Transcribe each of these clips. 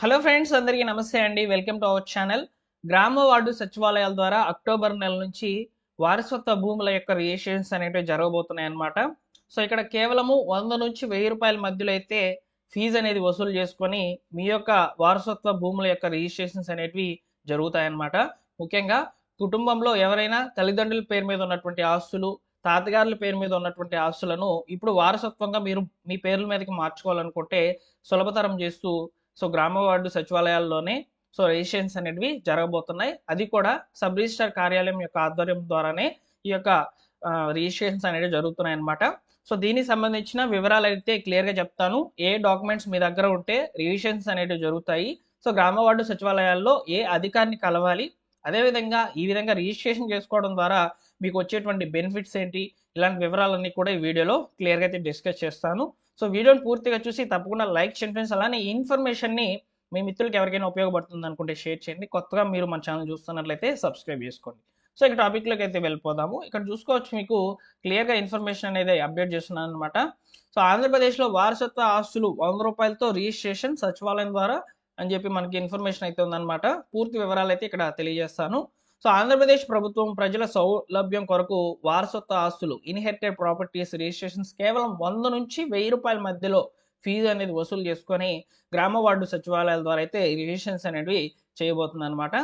Hello friends, అందరికీ నమస్తే అండి. Welcome to our channel. గ్రామ వార్డు సచివాలయాల ద్వారా అక్టోబర్ నెల నుంచి వారసత్వ భూముల యొక్క రిజిస్ట్రేషన్స్ అనేవి జరగబోతున్నాయి అన్నమాట. సో ఇక్కడ కేవలము 100 నుంచి 1000 రూపాయల మధ్యలో అయితే ఫీజు అనేది వసూలు చేసుకొని మీ యొక్క వారసత్వ భూముల యొక్క రిజిస్ట్రేషన్స్ అనేవి జరుగుతాయన్నమాట. ముఖ్యంగా కుటుంబంలో ఎవరైనా తల్లిదండ్రుల పేరు మీద ఉన్నటువంటి ఆస్తులు, తాతగారుల పేరు మీద ఉన్నటువంటి ఆస్తులను ఇప్పుడు వారసత్వంగా మీరు మీ పేర్ల మీదకి మార్చుకోవాలనుకుంటే సులభతరం చేస్తూ గ్రామ వార్డు సచివాలయాల్లోనే రిజిస్ట్రేషన్స్ అనేవి జరగబోతున్నాయి. అది కూడా సబ్ రిజిస్ట్రార్ కార్యాలయం యొక్క ఆధ్వర్యం ద్వారానే ఈ యొక్క రిజిస్ట్రేషన్స్ అనేవి జరుగుతున్నాయి అన్నమాట. దీనికి సంబంధించిన వివరాలు అయితే క్లియర్గా చెప్తాను. ఏ డాక్యుమెంట్స్ మీ దగ్గర ఉంటే రిజిస్ట్రేషన్స్ అనేవి జరుగుతాయి, గ్రామ వార్డు సచివాలయాల్లో ఏ అధికారిని కలవాలి, అదేవిధంగా ఈ విధంగా రిజిస్ట్రేషన్ చేసుకోవడం ద్వారా మీకు వచ్చేటువంటి బెనిఫిట్స్ ఏంటి, ఇలాంటి వివరాలన్నీ కూడా ఈ వీడియోలో క్లియర్గా అయితే డిస్కస్ చేస్తాను. వీడియోని పూర్తిగా చూసి తప్పకుండా లైక్ చేయండి ఫ్రెండ్స్. అలానే ఈ ఇన్ఫర్మేషన్ని మీ మిత్రులకు ఎవరికైనా ఉపయోగపడుతుంది అనుకుంటే షేర్ చేయండి. కొత్తగా మీరు మన ఛానల్ చూస్తున్నట్లయితే సబ్స్క్రైబ్ చేసుకోండి. ఇక టాపిక్లోకి అయితే వెళ్ళిపోదాము. ఇక్కడ చూసుకోవచ్చు, మీకు క్లియర్గా ఇన్ఫర్మేషన్ అనేది అప్డేట్ చేస్తున్నాను అనమాట. ఆంధ్రప్రదేశ్లో వారసత్వ ఆస్తులు 100 రూపాయలతో రిజిస్ట్రేషన్ సచివాలయం ద్వారా అని చెప్పి మనకి ఇన్ఫర్మేషన్ అయితే ఉందన్నమాట. పూర్తి వివరాలు అయితే ఇక్కడ తెలియజేస్తాను. ఆంధ్రప్రదేశ్ ప్రభుత్వం ప్రజల సౌలభ్యం కొరకు వారసత్వ ఆస్తులు ఇన్హెరిటెడ్ ప్రాపర్టీస్ రిజిస్ట్రేషన్స్ కేవలం 100 నుంచి 1000 రూపాయల మధ్యలో ఫీజు అనేది వసూలు చేసుకొని గ్రామ వార్డు సచివాలయాల ద్వారా అయితే రిజిస్ట్రేషన్స్ అనేవి చేయబోతుంది అనమాట.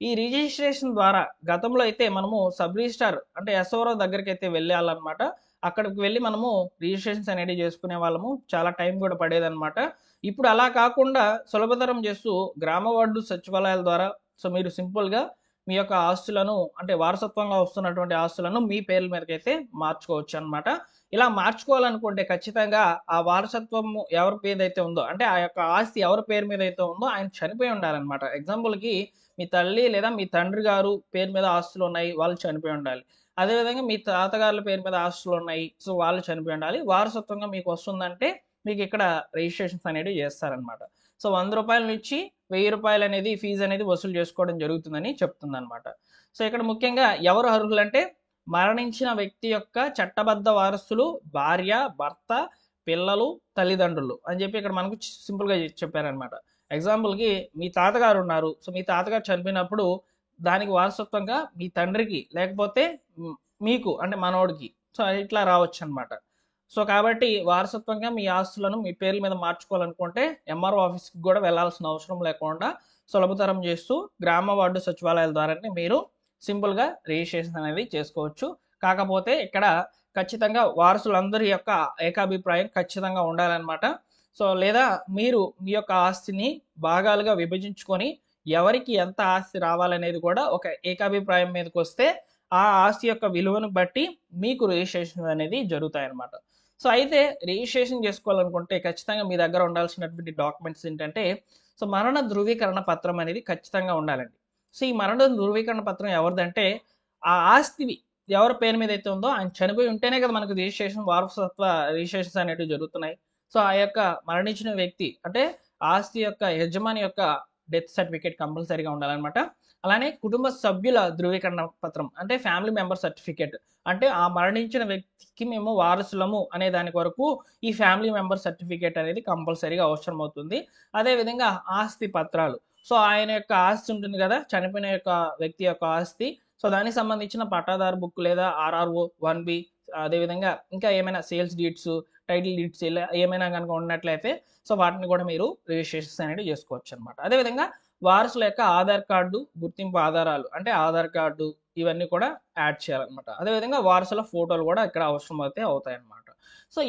ఈ రిజిస్ట్రేషన్ ద్వారా గతంలో అయితే మనము సబ్ రిజిస్టార్ అంటే ఎస్ఓరో దగ్గరికి అయితే వెళ్ళాలన్నమాట. అక్కడికి వెళ్ళి మనము రిజిస్ట్రేషన్స్ అనేవి చేసుకునే వాళ్ళము, చాలా టైం కూడా పడేదన్నమాట. ఇప్పుడు అలా కాకుండా సులభతరం చేస్తూ గ్రామ వార్డు సచివాలయాల ద్వారా మీరు సింపుల్గా మీ యొక్క ఆస్తులను అంటే వారసత్వంగా వస్తున్నటువంటి ఆస్తులను మీ పేర్ల మీదకైతే మార్చుకోవచ్చు అనమాట. ఇలా మార్చుకోవాలనుకుంటే ఖచ్చితంగా ఆ వారసత్వం ఎవరి పేరు అయితే ఉందో, అంటే ఆ యొక్క ఆస్తి ఎవరి పేరు మీద అయితే ఉందో ఆయన చనిపోయి ఉండాలన్నమాట. ఎగ్జాంపుల్కి మీ తల్లి లేదా మీ తండ్రి గారు పేరు మీద ఆస్తులు ఉన్నాయి, వాళ్ళు చనిపోయి ఉండాలి. అదేవిధంగా మీ తాతగారుల పేరు మీద ఆస్తులు ఉన్నాయి, వాళ్ళు చనిపోయి ఉండాలి. వారసత్వంగా మీకు వస్తుందంటే మీకు ఇక్కడ రిజిస్ట్రేషన్స్ అనేవి చేస్తారనమాట. 100 రూపాయల నుంచి 1000 రూపాయలు అనేది ఫీజు అనేది వసూలు చేసుకోవడం జరుగుతుందని చెప్తుంది అనమాట. ఇక్కడ ముఖ్యంగా ఎవరు అర్హులు అంటే మరణించిన వ్యక్తి యొక్క చట్టబద్ధ వారసులు, భార్య, భర్త, పిల్లలు, తల్లిదండ్రులు అని చెప్పి ఇక్కడ మనకు సింపుల్గా చెప్పారనమాట. ఎగ్జాంపుల్కి మీ తాతగారు ఉన్నారు, మీ తాతగారు చనిపోయినప్పుడు దానికి వారసత్వంగా మీ తండ్రికి లేకపోతే మీకు అంటే మనోడికి ఇట్లా రావచ్చు అనమాట. కాబట్టి వారసత్వంగా మీ ఆస్తులను మీ పేర్ల మీద మార్చుకోవాలనుకుంటే ఎంఆర్ఓ ఆఫీస్కి కూడా వెళ్ళాల్సిన అవసరం లేకుండా సులభతరం చేస్తూ గ్రామ వార్డు సచివాలయాల ద్వారానే మీరు సింపుల్గా రిజిస్ట్రేషన్ అనేది చేసుకోవచ్చు. కాకపోతే ఇక్కడ ఖచ్చితంగా వారసులందరి యొక్క ఏకాభిప్రాయం ఖచ్చితంగా ఉండాలన్నమాట. లేదా మీరు మీ యొక్క ఆస్తిని భాగాలుగా విభజించుకొని ఎవరికి ఎంత ఆస్తి రావాలనేది కూడా ఒక ఏకాభిప్రాయం మీదకి వస్తే ఆ ఆస్తి యొక్క విలువను బట్టి మీకు రిజిస్ట్రేషన్ అనేది జరుగుతాయన్నమాట. అయితే రిజిస్ట్రేషన్ చేసుకోవాలనుకుంటే ఖచ్చితంగా మీ దగ్గర ఉండాల్సినటువంటి డాక్యుమెంట్స్ ఏంటంటే మరణ ధృవీకరణ పత్రం అనేది ఖచ్చితంగా ఉండాలండి. ఈ మరణ ధృవీకరణ పత్రం ఎవరిదంటే ఆ ఆస్తి ఎవరి పేరు మీద అయితే ఉందో ఆయన చనిపోయి ఉంటేనే కదా మనకు వారసత్వ రిజిస్ట్రేషన్స్ అనేవి జరుగుతున్నాయి. ఆ యొక్క మరణించిన వ్యక్తి అంటే ఆస్తి యొక్క యజమాని యొక్క డెత్ సర్టిఫికేట్ కంపల్సరీగా ఉండాలన్నమాట. అలానే కుటుంబ సభ్యుల ధృవీకరణ పత్రం అంటే ఫ్యామిలీ మెంబర్ సర్టిఫికేట్, అంటే ఆ మరణించిన వ్యక్తికి మేము వారసులము అనే దాని కొరకు ఈ ఫ్యామిలీ మెంబర్ సర్టిఫికేట్ అనేది కంపల్సరీగా అవసరం అవుతుంది. అదేవిధంగా ఆస్తి పత్రాలు, ఆయన యొక్క ఆస్తి ఉంటుంది కదా, చనిపోయిన యొక్క వ్యక్తి యొక్క ఆస్తి, దానికి సంబంధించిన పట్టాదారు బుక్ లేదా ఆర్ఆర్ఓ 1B, అదేవిధంగా ఇంకా ఏమైనా సేల్స్ డీడ్స్, టైటిల్ డీడ్స్ ఇలా ఏమైనా కనుక ఉన్నట్లయితే వాటిని కూడా మీరు రిజిస్ట్రేషన్స్ అనేవి చేసుకోవచ్చు అనమాట. అదేవిధంగా వారసుల యొక్క ఆధార్ కార్డు, గుర్తింపు ఆధారాలు అంటే ఆధార్ కార్డు, ఇవన్నీ కూడా యాడ్ చేయాలన్నమాట. అదేవిధంగా వారసుల ఫోటోలు కూడా ఇక్కడ అవసరం అయితే అవుతాయన్నమాట.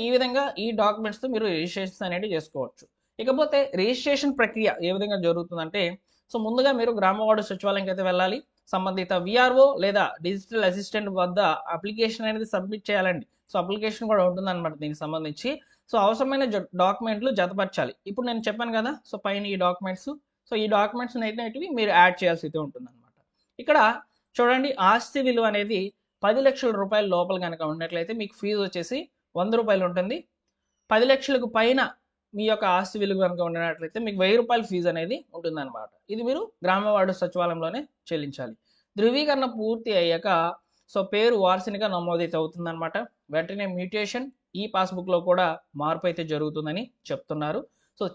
ఈ విధంగా ఈ డాక్యుమెంట్స్తో మీరు రిజిస్ట్రేషన్స్ అనేవి చేసుకోవచ్చు. ఇకపోతే రిజిస్ట్రేషన్ ప్రక్రియ ఏ విధంగా జరుగుతుందంటే ముందుగా మీరు గ్రామ వార్డు సచివాలయంకి అయితే వెళ్ళాలి. సంబంధిత విఆర్ఓ లేదా డిజిటల్ అసిస్టెంట్ వద్ద అప్లికేషన్ అనేది సబ్మిట్ చేయాలండి. అప్లికేషన్ కూడా ఉంటుందన్నమాట దీనికి సంబంధించి. అవసరమైన డాక్యుమెంట్లు జతపరచాలి. ఇప్పుడు నేను చెప్పాను కదా, పైన ఈ డాక్యుమెంట్స్, ఈ డాక్యుమెంట్స్ అనేటివి మీరు యాడ్ చేయాల్సి అయితే ఉంటుందన్నమాట. ఇక్కడ చూడండి, ఆస్తి విలువ అనేది 10 లక్షల రూపాయల లోపల కనుక ఉన్నట్లయితే మీకు ఫీజు వచ్చేసి 100 రూపాయలు ఉంటుంది. 10 లక్షలకు పైన మీ యొక్క ఆస్తి విలువ కనుక ఉన్నట్లయితే మీకు 1000 రూపాయల ఫీజు అనేది ఉంటుందన్నమాట. ఇది మీరు గ్రామ వార్డు సచివాలయంలోనే చెల్లించాలి. ధృవీకరణ పూర్తి అయ్యాక పేరు వారసునిగా నమోదైతే అవుతుందన్నమాట. వెంటనే మ్యూటేషన్ ఈ పాస్బుక్లో కూడా మార్పు అయితే జరుగుతుందని చెప్తున్నారు.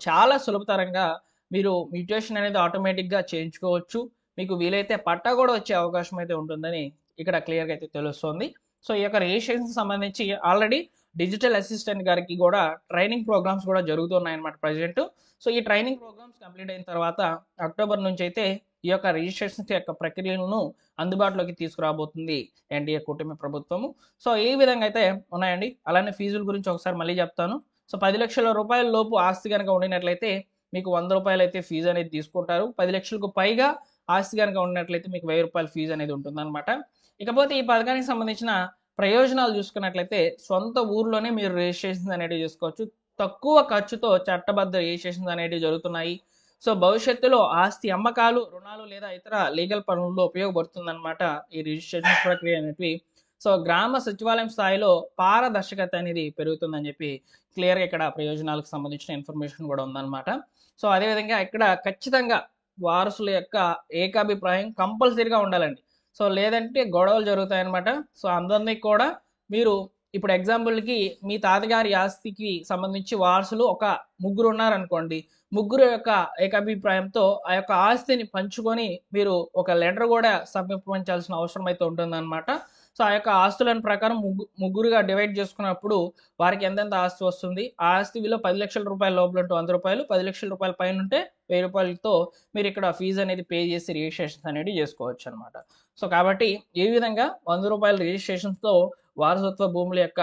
చాలా సులభతరంగా మీరు మ్యూటేషన్ అనేది ఆటోమేటిక్గా చేయించుకోవచ్చు. మీకు వీలైతే పట్టా కూడా వచ్చే అవకాశం అయితే ఉంటుందని ఇక్కడ క్లియర్గా అయితే తెలుస్తుంది. సో ఈ యొక్క రిజిస్ట్రేషన్ సంబంధించి ఆల్రెడీ డిజిటల్ అసిస్టెంట్ గారికి కూడా ట్రైనింగ్ ప్రోగ్రామ్స్ కూడా జరుగుతున్నాయి అన్నమాట ప్రజెంట్. సో ఈ ట్రైనింగ్ ప్రోగ్రామ్స్ కంప్లీట్ అయిన తర్వాత అక్టోబర్ నుంచి అయితే ఈ యొక్క రిజిస్ట్రేషన్ యొక్క ప్రక్రియలను అందుబాటులోకి తీసుకురాబోతుంది ఎన్డీఏ కూటమి ప్రభుత్వము. సో ఈ విధంగా అయితే ఉన్నాయండి. అలానే ఫీజుల గురించి ఒకసారి మళ్ళీ చెప్తాను. సో 10 లక్షల రూపాయల లోపు ఆస్తి కనుక ఉండినట్లయితే మీకు 100 రూపాయలు అయితే ఫీజు అనేది తీసుకుంటారు. 10 లక్షలకు పైగా ఆస్తి కనుక ఉన్నట్లయితే మీకు 1000 రూపాయల ఫీజు అనేది ఉంటుందన్నమాట. ఇకపోతే ఈ పథకానికి సంబంధించిన ప్రయోజనాలు చూసుకున్నట్లయితే సొంత ఊర్లోనే మీరు రిజిస్ట్రేషన్స్ అనేవి చేసుకోవచ్చు. తక్కువ ఖర్చుతో చట్టబద్ధ రిజిస్ట్రేషన్స్ అనేవి జరుగుతున్నాయి. సో భవిష్యత్తులో ఆస్తి అమ్మకాలు, రుణాలు లేదా ఇతర లీగల్ పనుల్లో ఉపయోగపడుతుందన్నమాట ఈ రిజిస్ట్రేషన్ ప్రక్రియ అనేవి. సో గ్రామ సచివాలయం స్థాయిలో పారదర్శకత అనేది పెరుగుతుందని చెప్పి క్లియర్గా ఇక్కడ ప్రయోజనాలకు సంబంధించిన ఇన్ఫర్మేషన్ కూడా ఉందన్నమాట. సో అదేవిధంగా ఇక్కడ ఖచ్చితంగా వారసుల యొక్క ఏకాభిప్రాయం కంపల్సరీగా ఉండాలండి. సో లేదంటే గొడవలు జరుగుతాయన్నమాట. సో అందరినీ కూడా మీరు ఇప్పుడు ఎగ్జాంపుల్కి మీ తాతగారి ఆస్తికి సంబంధించి వారసులు ఒక ముగ్గురు ఉన్నారనుకోండి. ముగ్గురు యొక్క ఏకాభిప్రాయంతో ఆ యొక్క ఆస్తిని పంచుకొని మీరు ఒక లెటర్ కూడా సమర్పించాల్సిన అవసరం అయితే ఉంటుందన్నమాట. సో ఆ యొక్క ఆస్తులను ప్రకారం ముగ్గురుగా డివైడ్ చేసుకున్నప్పుడు వారికి ఎంతెంత ఆస్తి వస్తుంది, ఆ ఆస్తి విలువ 10 లక్షల రూపాయల లోపల ఉంటే 100 రూపాయలు, 10 లక్షల రూపాయల పైన ఉంటే 1000 రూపాయలతో మీరు ఇక్కడ ఫీజు అనేది పే చేసి రిజిస్ట్రేషన్స్ అనేది చేసుకోవచ్చు అనమాట. సో కాబట్టి ఈ విధంగా 100 రూపాయల రిజిస్ట్రేషన్స్తో వారసత్వ భూముల యొక్క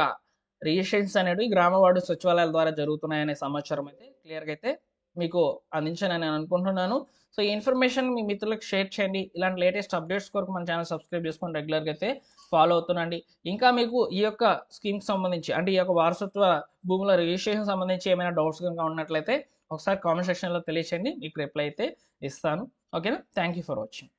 రిజిస్ట్రేషన్స్ అనేవి గ్రామ వార్డు సచివాలయాల ద్వారా జరుగుతున్నాయనే సమాచారం అయితే క్లియర్గా అయితే మీకు అందించానని నేను అనుకుంటున్నాను. సో ఈ ఇన్ఫర్మేషన్ మీ మిత్రులకు షేర్ చేయండి. ఇలాంటి లేటెస్ట్ అప్డేట్స్ కొరకు మన ఛానల్ సబ్స్క్రైబ్ చేసుకొని రెగ్యులర్గా అయితే ఫాలో అవుతుండండి. ఇంకా మీకు ఈ యొక్క స్కీమ్కి సంబంధించి అంటే ఈ యొక్క వారసత్వ భూముల రిజిస్ట్రేషన్ సంబంధించి ఏమైనా డౌట్స్ కనుక ఉన్నట్లయితే ఒకసారి కామెంట్ సెక్షన్లో తెలియచేయండి. మీకు రిప్లై అయితే ఇస్తాను. ఓకేనా? Thank you for watching.